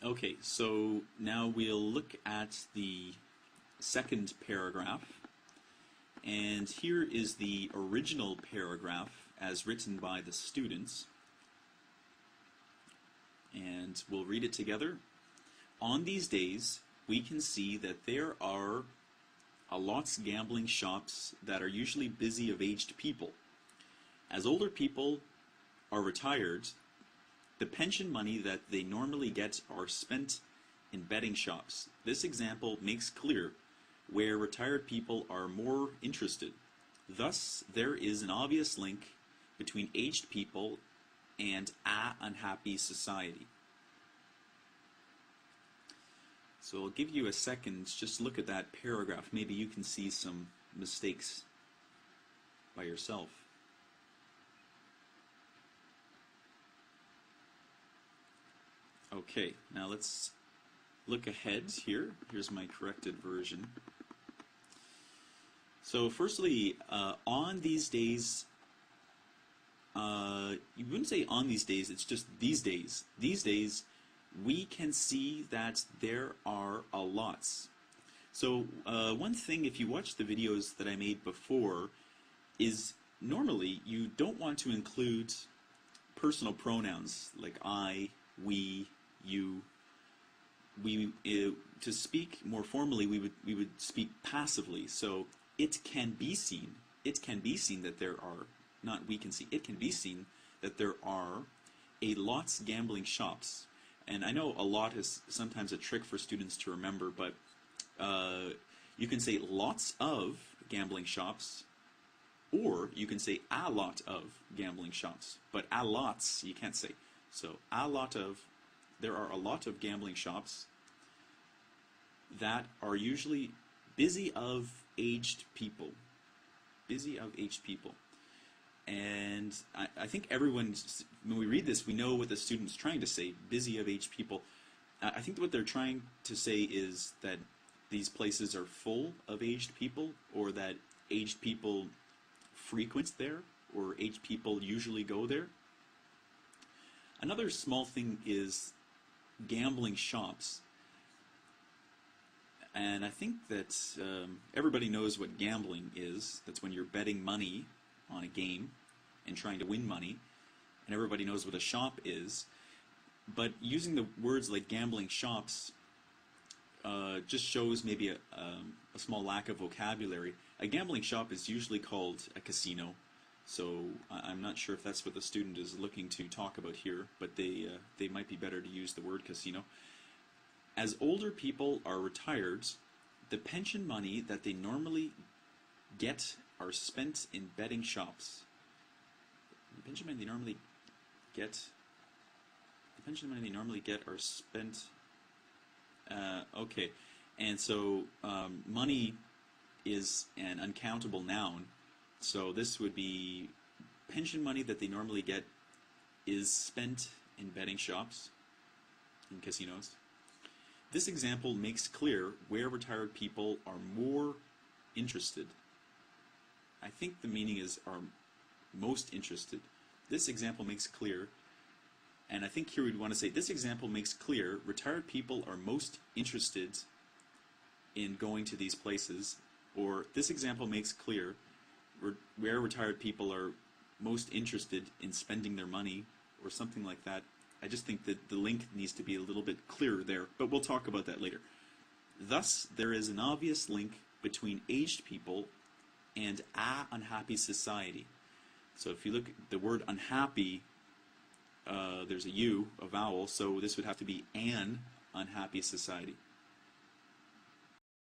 Okay, so now we'll look at the second paragraph, and here is the original paragraph as written by the students, and we'll read it together. On these days, we can see that there are a lots gambling shops that are usually busy of aged people. As older people are retired, the pension money that they normally get are spent in betting shops. This example makes clear where retired people are more interested. Thus, there is an obvious link between aged people and an unhappy society. So I'll give you a second, just look at that paragraph. Maybe you can see some mistakes by yourself. Okay, now let's look ahead here. Here's my corrected version. So firstly, on these days, you wouldn't say on these days, it's just these days. These days, we can see that there are a lots. So one thing, if you watch the videos that I made before, is normally you don't want to include personal pronouns like I, we, you. To speak more formally, we would speak passively. So it can be seen. It can be seen that there are, not we can see. It can be seen that there are a lots gambling shops. And I know a lot is sometimes a trick for students to remember, but you can say lots of gambling shops, or you can say a lot of gambling shops. But a lots you can't say. So a lot of. There are a lot of gambling shops that are usually busy of aged people. Busy of aged people. And I think everyone, when we read this, we know what the student's trying to say, busy of aged people. I think what they're trying to say is that these places are full of aged people, or that aged people frequent there, or aged people usually go there. Another small thing is gambling shops, and I think that everybody knows what gambling is. That's when you're betting money on a game and trying to win money, and everybody knows what a shop is. But using the words like gambling shops just shows maybe a small lack of vocabulary. A gambling shop is usually called a casino. So I'm not sure if that's what the student is looking to talk about here, but they might be better to use the word casino. As older people are retired, the pension money that they normally get are spent in betting shops. The pension money they normally get are spent. Okay, and so money is an uncountable noun. So this would be pension money that they normally get is spent in betting shops, in casinos. This example makes clear where retired people are more interested. I think the meaning is are most interested. This example makes clear, and I think here we'd want to say this example makes clear retired people are most interested in going to these places, or this example makes clear where retired people are most interested in spending their money, or something like that. I just think that the link needs to be a little bit clearer there, but we'll talk about that later. Thus, there is an obvious link between aged people and a unhappy society. So if you look at the word unhappy, there's a U, a vowel, so this would have to be an unhappy society.